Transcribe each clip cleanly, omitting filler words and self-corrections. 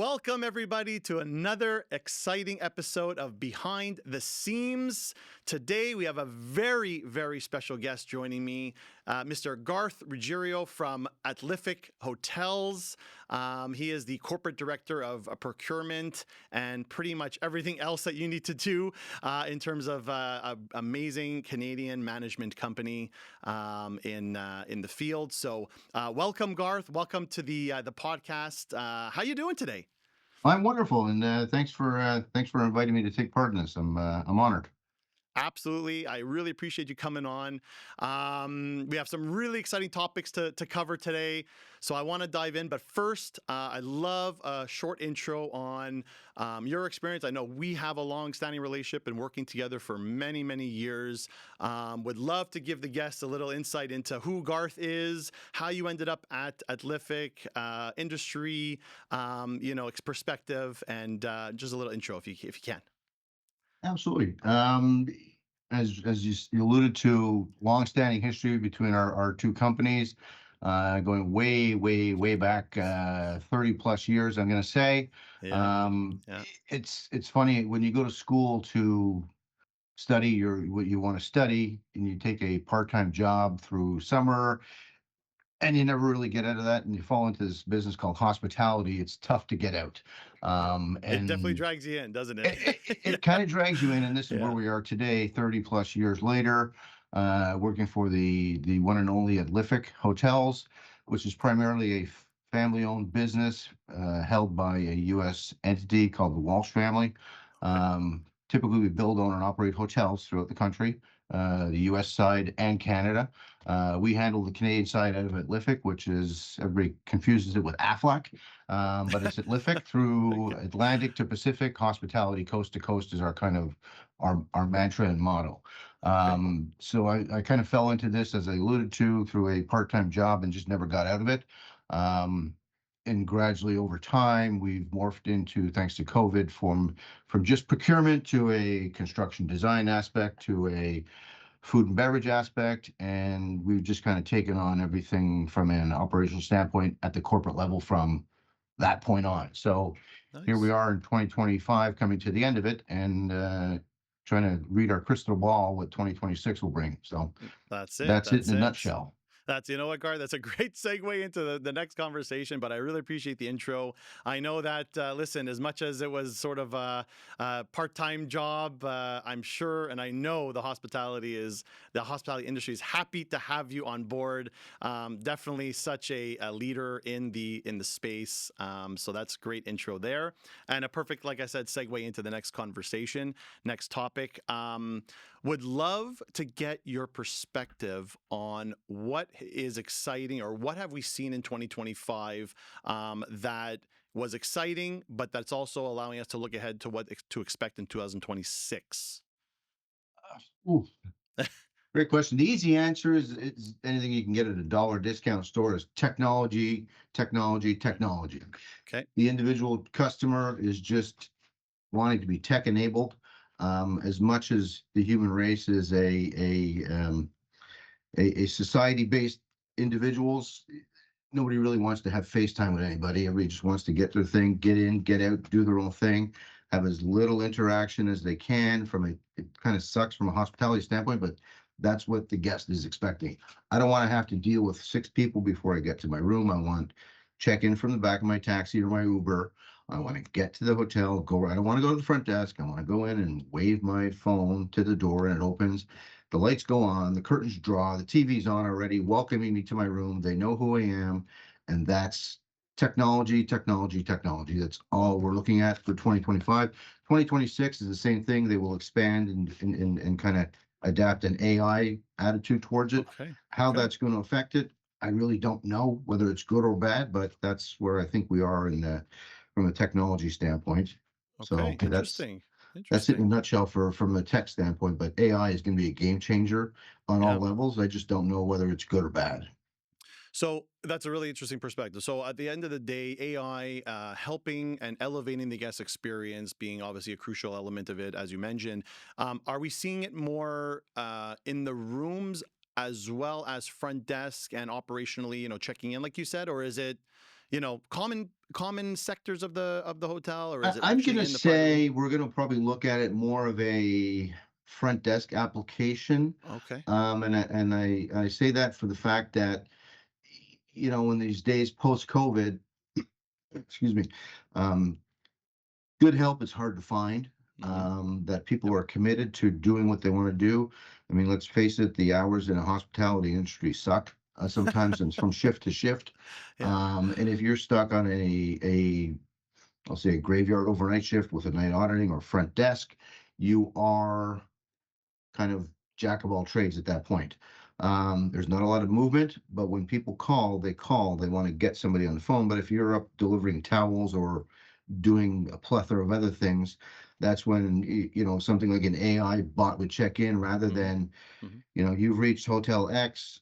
Welcome, everybody, to another exciting episode of Behind the Seams. Today, we have a very, very special guest joining me, Mr. Garth Ruggiero from Atlific Hotels. He is the Corporate Director of Procurement and pretty much everything else that you need to do in terms of an amazing Canadian management company in the field. So welcome, Garth. Welcome to the podcast. How you doing today? I'm wonderful, and thanks for inviting me to take part in this. I'm honored. Absolutely. I really appreciate you coming on. We have some really exciting topics to cover today. So I want to dive in. But first, I love a short intro on your experience. I know we have a long-standing relationship and working together for many, many years. Would love to give the guests a little insight into who Garth is, how you ended up at Atlific, industry, perspective, and just a little intro if you can. Absolutely. As you alluded to, long-standing history between our two companies, going way back, 30 plus years. I'm going to say. Yeah. Um, Yeah. it's funny when you go to school to study what you want to study, and you take a part-time job through summer. And you never really get out of that, and you fall into this business called hospitality. It's tough to get out, It definitely and drags you in, doesn't it? Yeah. it kind of drags you in. And this is where Yeah. we are today, 30 plus years later, working for the one and only Atlific Hotels, which is primarily a family-owned business held by a U.S. entity called the Walsh family. Okay. Typically, we build, own, and operate hotels throughout the country, the U.S. side and Canada. We handle the Canadian side out of Atlific, which is, everybody confuses it with Aflac, but it's Atlific through Okay. Atlantic to Pacific. Hospitality coast to coast is our kind of our mantra and motto. Okay. So I kind of fell into this, as I alluded to, through a part-time job and just never got out of it. And gradually over time, we've morphed into, thanks to COVID, from just procurement to a construction design aspect to a food and beverage aspect, and we've just kind of taken on everything from an operational standpoint at the corporate level from that point on. So here we Nice. are in 2025, coming to the end of it, and trying to read our crystal ball what 2026 will bring. So That's it. that's it in That's a it. nutshell. You know what, Garth? That's a great segue into the next conversation, but I really appreciate the intro. I know that, listen, as much as it was sort of a part-time job, I'm sure, and I know the hospitality industry is happy to have you on board. Definitely such a leader in the space. So that's great intro there. And a perfect, like I said, segue into the next conversation, next topic. Would love to get your perspective on what is exciting or what have we seen in 2025 that was exciting, but that's also allowing us to look ahead to what to expect in 2026. Ooh, great question. The easy answer is it's anything you can get at a dollar discount store is technology, technology, technology. Okay. The individual customer is just wanting to be tech enabled, as much as the human race is a society based individuals. Nobody really wants to have FaceTime with anybody. Everybody just wants to get their thing, get in, get out, do their own thing, have as little interaction as they can. It kind of sucks from a hospitality standpoint, but that's what the guest is expecting. I don't want to have to deal with 6 people before I get to my room. I want check in from the back of my taxi or my Uber. I want to get to the hotel, go. I don't want to go to the front desk. I want to go in and wave my phone to the door and it opens. The lights go on, the curtains draw, the TV's on already, welcoming me to my room. They know who I am, and that's technology, technology, technology. That's all we're looking at for 2025. 2026 is the same thing. They will expand and kind of adapt an AI attitude towards it. Okay. How Okay. that's going to affect it, I really don't know whether it's good or bad, but that's where I think we are from a technology standpoint. So Okay. Interesting. that's it in a Interesting. nutshell from a tech standpoint. But AI is going to be a game changer on all Yeah. levels. I just don't know whether it's good or bad. So that's a really interesting perspective. So at the end of the day, AI helping and elevating the guest experience being obviously a crucial element of it, as you mentioned. Are we seeing it more in the rooms as well as front desk and operationally, checking in, like you said, or is it, common common sectors of the hotel, or is it I'm actually gonna in the private room? say we're gonna probably look at it more of a front desk application. Okay. And I say that for the fact that, in these days post-COVID, excuse me, um, good help is hard to find. Hmm. That people Yep. are committed to doing what they want to do. I mean, let's face it, the hours in a hospitality industry suck sometimes, and it's from shift to shift. Yeah. And if you're stuck on I'll say a graveyard overnight shift with a night auditing or front desk, you are kind of jack of all trades at that point. There's not a lot of movement, but when people call, they want to get somebody on the phone. But if you're up delivering towels or doing a plethora of other things, that's when something like an AI bot would check in rather Hmm. than, Hmm. you've reached Hotel X.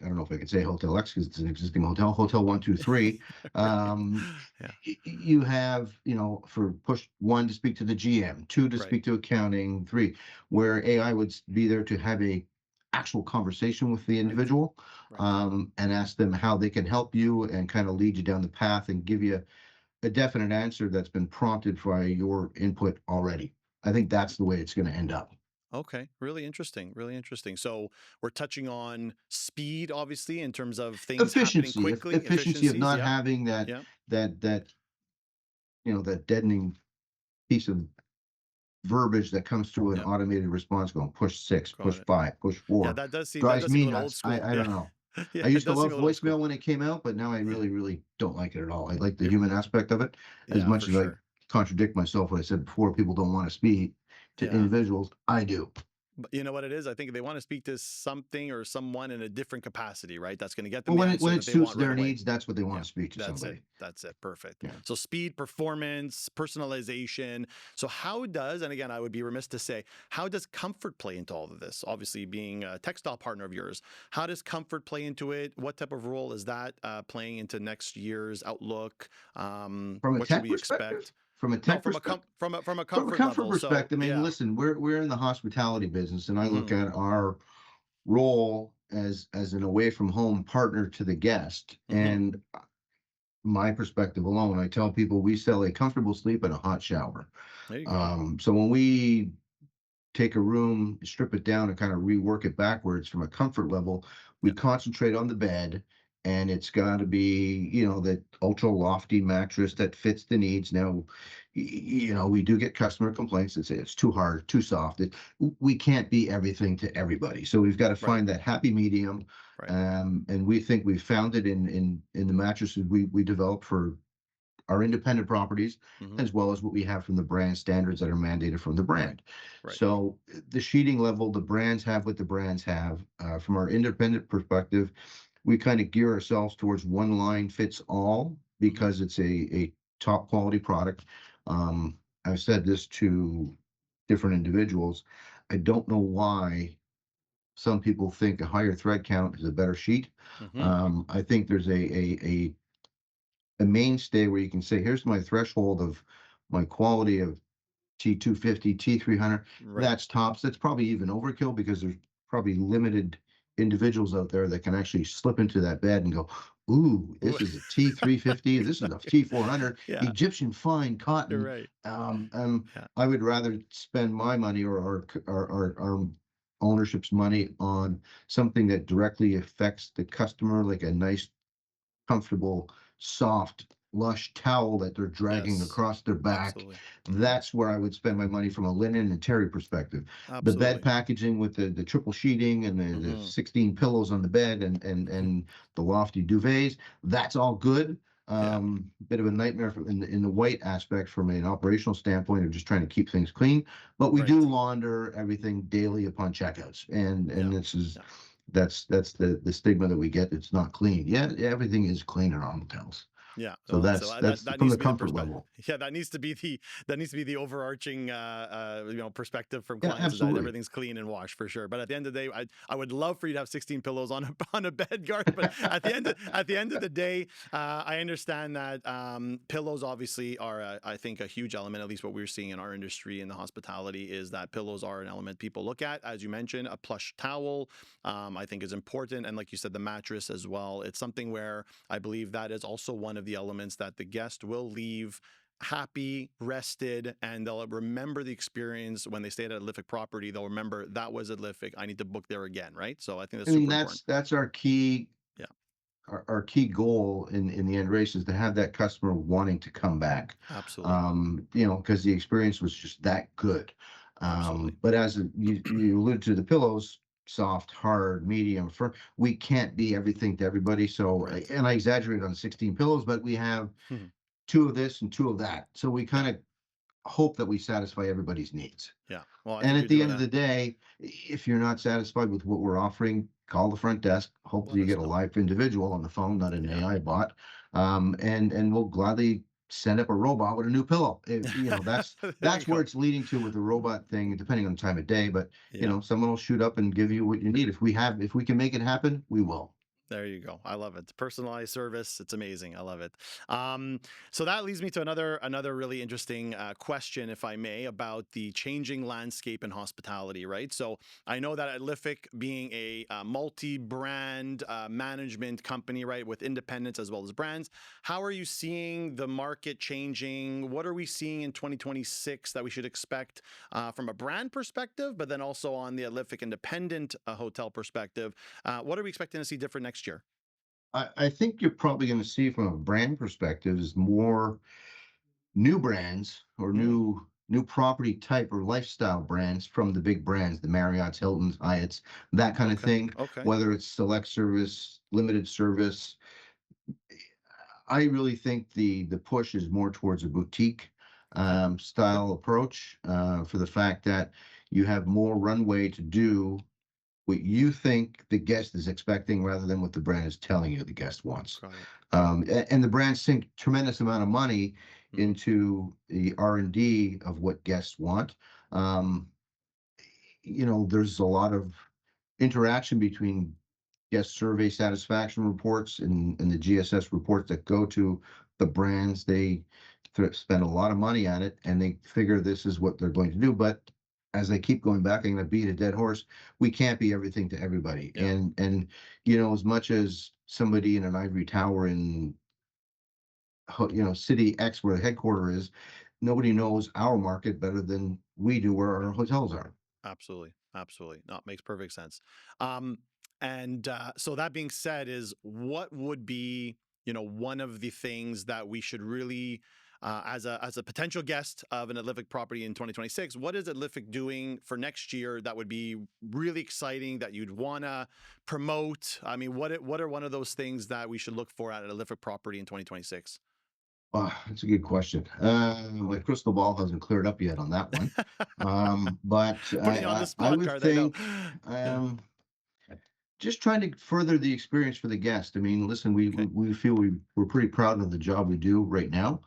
I don't know if I could say Hotel X because it's an existing hotel, Hotel 123. Um, Yeah. you have, for push one to speak to the GM, two to Right. speak to accounting, three, where AI would be there to have a actual conversation with the Right. individual, Right. and ask them how they can help you and kind of lead you down the path and give you a definite answer that's been prompted by your input already. I think that's the way it's going to end up. Okay, really interesting, really interesting. So we're touching on speed, obviously, in terms of things happening Efficiency, quickly, efficiency of efficiencies. not Yep, having that yep, that that that deadening piece of verbiage that comes through an yep. automated response going push six, Got push it. five, push Yeah, four. that Drives does seem a me little old nuts. I school. I Yeah, don't know. yeah, I it used to does seem love a little old school. voicemail when it came out, but now I Yeah, really, really don't like it at all. I like the yeah, human aspect of it. As yeah, much for as I sure. contradict myself what I said before, people don't want to speak to Yeah. individuals. I do. But you know what it is? I think they want to speak to something or someone in a different capacity, right? That's going to get them Well, the when it answer when it that they suits want right their away. needs, that's what they want Yeah, to speak to that's it. somebody. That's it. Perfect. Yeah. So speed, performance, personalization. So how does, and again, I would be remiss to say, how does comfort play into all of this? Obviously, being a textile partner of yours, how does comfort play into it? What type of role is that playing into next year's outlook? From a What should tech we perspective, expect? from a No, tech perspective, from a from a comfort comfort level. So perspective, I mean, yeah. listen, we're in the hospitality business, and I look Mm-hmm. at our role as an away from home partner to the guest. Mm-hmm. And my perspective alone, I tell people we sell a comfortable sleep and a hot shower. There you go. So when we take a room, strip it down, and kind of rework it backwards from a comfort level, we Yeah. concentrate on the bed. And it's got to be, that ultra lofty mattress that fits the needs. Now, we do get customer complaints that say it's too hard, too soft. We can't be everything to everybody. So we've got to Right. find that happy medium. Right. And we think we've found it in the mattresses we develop for our independent properties, Mm-hmm. as well as what we have from the brand standards that are mandated from the Right. brand. Right. So the sheeting level, the brands have what the brands have. From our independent perspective, we kind of gear ourselves towards one line fits all Mm-hmm. because it's a top quality product. I've said this to different individuals. I don't know why some people think a higher thread count is a better sheet. Mm-hmm. I think there's a mainstay where you can say, here's my threshold of my quality of T250, T300. Right. That's tops. That's probably even overkill because there's probably limited individuals out there that can actually slip into that bed and go, ooh, Ooh. this is a T350. This is a T400, Yeah. Egyptian fine You're cotton. right. Yeah. I would rather spend my money or our ownership's money on something that directly affects the customer, like a nice comfortable, soft, lush towel that they're dragging Yes. across their back. Absolutely. Hmm. That's where I would spend my money from a linen and terry perspective. The bed Absolutely. packaging with the triple sheeting and the Hmm. 16 pillows on the bed and the lofty duvets, that's all good. Yeah. Bit of a nightmare in the white aspect from an operational standpoint of just trying to keep things clean. But we do Right. launder everything daily upon checkouts, and Yeah. this is Yeah. that's the stigma that we get. It's not clean. Yeah, everything is clean in our hotels. Yeah, So well, so that that's that from needs the to be the comfort perspective. level. Yeah, that needs to be the overarching perspective from Yeah, clients is that absolutely. everything's clean and washed for sure. But at the end of the day, I would love for you to have 16 pillows on a on a bed, Garth. But at the end of the day, I understand that pillows obviously are I think a huge element. At least what we're seeing in our industry in the hospitality is that pillows are an element people look at. As you mentioned, a plush towel I think is important, and like you said, the mattress as well. It's something where I believe that is also one of the elements that the guest will leave happy, rested, and they'll remember the experience when they stayed at Atlific property. They'll remember that was Atlific. I need to book there again, right? So I think I that's mean, super important. that's our key Yeah, our key goal in the end race is to have that customer wanting to come back. absolutely, Because the experience was just that good. absolutely. But as you alluded to, the pillows, soft, hard, medium, firm, we can't be everything to everybody. So, Right. and I exaggerate on 16 pillows, but we have two of this and two of that. So we Yeah, kind of hope that we satisfy everybody's needs. yeah. Well, I And think at you're the doing end of the day, if you're not satisfied with what we're offering, call the front desk. let Hopefully you us get a know. live individual on the phone, not an Yeah. AI bot. And we'll gladly send up a robot with a new pillow. That's There you that's where go. it's leading to with the robot thing, depending on the time of day. But Yeah. someone will shoot up and give you what you need. If we can make it happen, we will. There you go. I love it. Personalized service. It's amazing. I love it. Um, so that leads me to another really interesting question, if I may, about the changing landscape in hospitality. Right. So I know that Atlific, being a multi-brand management company, right, with independents as well as brands, how are you seeing the market changing? What are we seeing in 2026 that we should expect from a brand perspective, but then also on the Atlific independent hotel perspective? What are we expecting to see different next year? I think you're probably going to see from a brand perspective is more new brands or Mm, new property type or lifestyle brands from the big brands, the Marriott's, Hilton's, Hyatt's, that kind of okay. thing. Okay. Whether it's select service, limited service, I really think the push is more towards a boutique Okay. Okay. style approach for the fact that you have more runway to do what you think the guest is expecting rather than what the brand is telling you the guest wants. Got it. Got it. And the brands sink tremendous amount of money Hmm. into the R&D of what guests want. Um, there's a lot of interaction between guest survey satisfaction reports and the GSS reports that go to the brands. They spend a lot of money on it and they figure this is what they're going to do. But as I keep going back, I'm going to beat a dead horse. We can't be everything to everybody. Yeah. And as much as somebody in an ivory tower in city X where the headquarter is, nobody knows our market better than we do where our hotels are. Absolutely. Absolutely. No, it makes perfect sense. Um, and so that being said, is what would be, one of the things that we should really, as a potential guest of an Atlific property in 2026, what is Atlific doing for next year that would be really exciting that you'd want to promote? I mean, what are one of those things that we should look for at an Atlific property in 2026? That's a good question. My crystal ball hasn't cleared up yet on that one. But Putting you on the I spot, would Garth. I know. think Yeah. just trying to further the experience for the guest. I mean, listen, we we, Okay. we feel we're pretty proud of the job we do right now.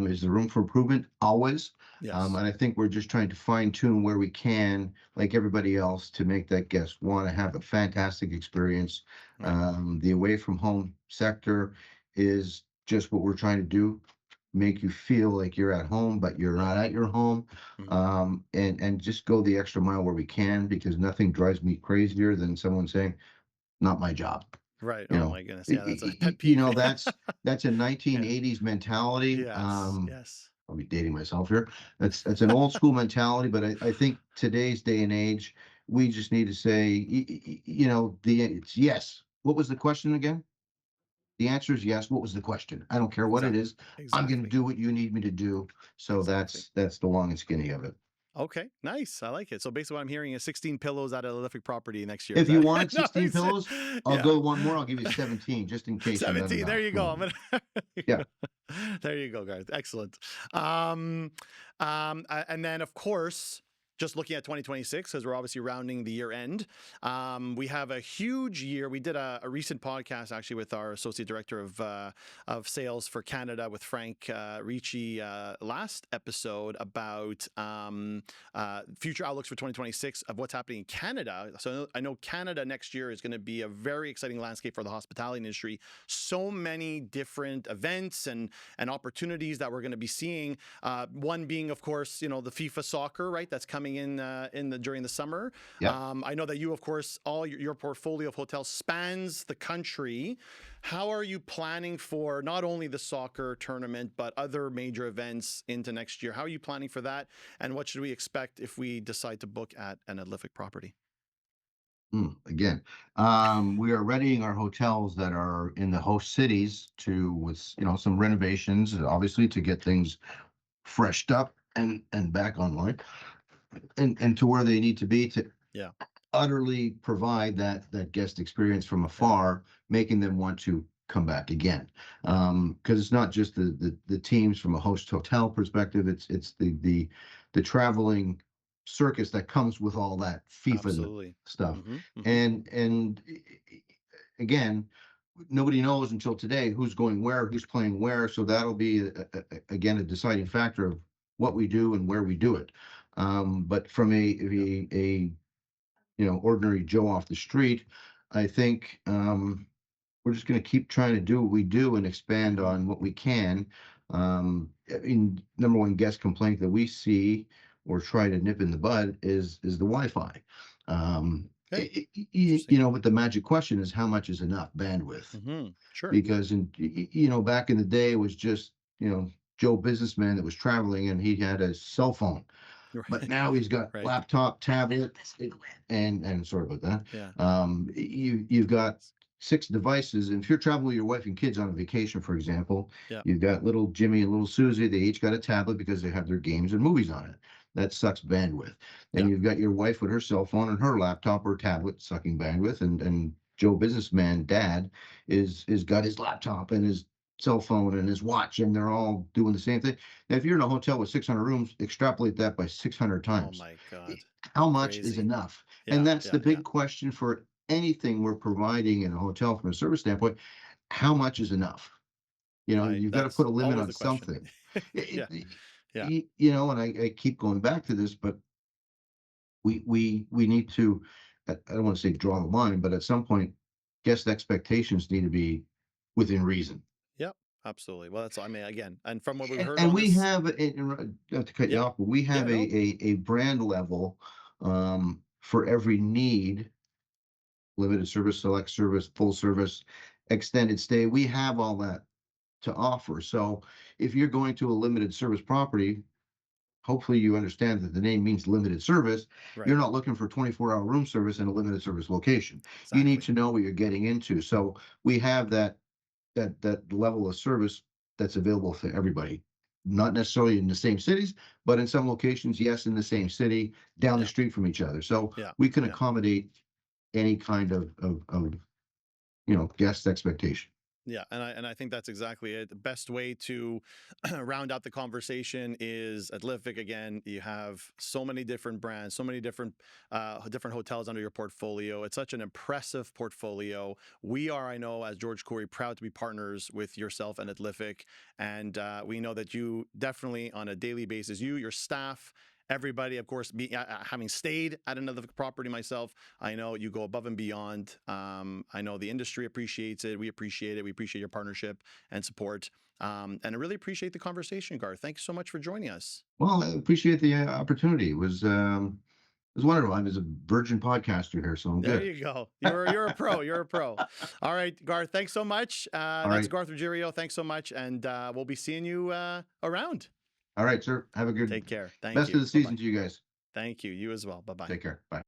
Is there room for improvement? Always. Yes. And I think we're just trying to fine tune where we can, like everybody else, to make that guest want to have a fantastic experience. Right. The away from home sector is just what we're trying to do, make you feel like you're at home, but you're Yeah. not at your home. Hmm. And just go the extra mile where we can, because nothing drives me crazier than someone saying, "Not my job." Right. You Oh know, my goodness. Y- Yeah, that's a y- y- pet you peeve. know that's a Yeah. 1980s mentality. Yes. Yes. I'll be dating myself here. That's an old school mentality, but I think today's day and age, we just need to say, it's yes. What was the question again? The answer is yes. What was the question? I don't care what it Exactly. is. I'm going to Exactly. do what you need me to do. So Exactly. that's the long and skinny of it. Okay. Nice. I like it. So basically, what I'm hearing is 16 pillows at a Atlific property next year. Is If you that wanted no? 16 pillows, I'll Yeah. go one more. I'll give you 17 just in case I'm not 17. There enough. you go. I'm gonna. Yeah. There you go, Garth. Excellent. And then of course, just looking at 2026, because we're obviously rounding the year end, we have a huge year. We did a recent podcast actually with our associate director of sales for Canada with Frank Ricci last episode about future outlooks for 2026 of what's happening in Canada. So I know Canada next year is going to be a very exciting landscape for the hospitality industry. So many different events and opportunities that we're going to be seeing. One being, of course, the FIFA soccer, right? That's coming coming in the during the summer. Yeah. I know that you, of course, all your portfolio of hotels spans the country. How are you planning for not only the soccer tournament but other major events into next year? How are you planning for that, and what should we expect if we decide to book at an Atlific property? Again, we are readying our hotels that are in the host cities to, with some renovations, obviously, to get things freshed up and back online, and to where they need to be to Yeah, utterly provide that guest experience from yeah, afar, making them want to come back again. yeah, Because it's not just the teams from a host hotel perspective, it's the traveling circus that comes with all that FIFA absolutely. stuff. Hmm. Hmm. And again, nobody knows until today who's going where, who's playing where. So that'll be again a deciding factor of what we do and where we do it. But from Yeah. a ordinary Joe off the street, I think we're just going to keep trying to do what we do and expand Hmm. on what we can. I mean, number one guest complaint that we see or try to nip in the bud is the Wi-Fi. Okay. Interesting. But the magic question is how much is enough bandwidth? Hmm. Sure. Because back in the day it was just Joe businessman that was traveling and he had a cell phone, but Right. now he's got Right. laptop, tablet, and sorry about Yeah. that. You've got 6 devices, and if you're traveling with your wife and kids on a vacation, for example, Yeah. you've got little Jimmy and little Susie. They each got a tablet because they have their games and movies on it. That sucks bandwidth. Then Yeah. you've got your wife with her cell phone and her laptop or tablet sucking bandwidth, and Joe businessman dad is got his laptop and his cell phone and his watch, and they're all doing the same thing. Now, if you're in a hotel with 600 rooms, extrapolate that by 600 Oh times. my God. How much is Crazy. enough? And Yeah. that's Yeah. the Yeah. big question for anything we're providing in a hotel from a service standpoint. How much is enough? You've got to That's put a limit always on the question. something. Yeah. Yeah. And I keep going back to this, but we need to, I don't want to say draw the line, but at some point, guest expectations need to be within reason. Yep. Absolutely. Well, that's, I mean, again, and from what we've And, heard and on we this. have, not to cut you Yeah. off, but we Yeah. have a, No. a brand level for every need: limited service, select service, full service, extended stay. We have all that to offer. So if you're going to a limited service property, hopefully you understand that the name means limited service. You're Right. not looking for 24-hour room service in a limited service location. You need Exactly. to know what you're getting into. So we have that level of service that's available to everybody. Not necessarily in the same cities, but in some locations, yes, in the same city, down the Yeah. street from each other. So Yeah. we can Yeah. accommodate any kind of guest expectation. Yeah, and I think that's exactly it. The best way to round out the conversation is at Atlific. Again, you have so many different brands, so many different hotels under your portfolio. It's such an impressive portfolio. We are, I know, as George Courey, proud to be partners with yourself and at Atlific, and we know that you definitely, on a daily basis, your staff, everybody, of course, having stayed at another property myself, I know you go above and beyond. I know the industry appreciates it. We appreciate it. We appreciate your partnership and support. And I really appreciate the conversation, Garth. Thank you so much for joining us. Well, I appreciate the opportunity. It was wonderful. I was a virgin podcaster here, so I'm There good. you go. You're a pro. You're a pro. All right, Garth. Thanks so much. All That's right. Garth Ruggiero. Thanks so much, and we'll be seeing you around. All right, sir. Have a good Take care. Thank best of you. the Bye season bye. to you guys. Thank you. You as well. Bye bye. Take care. Bye.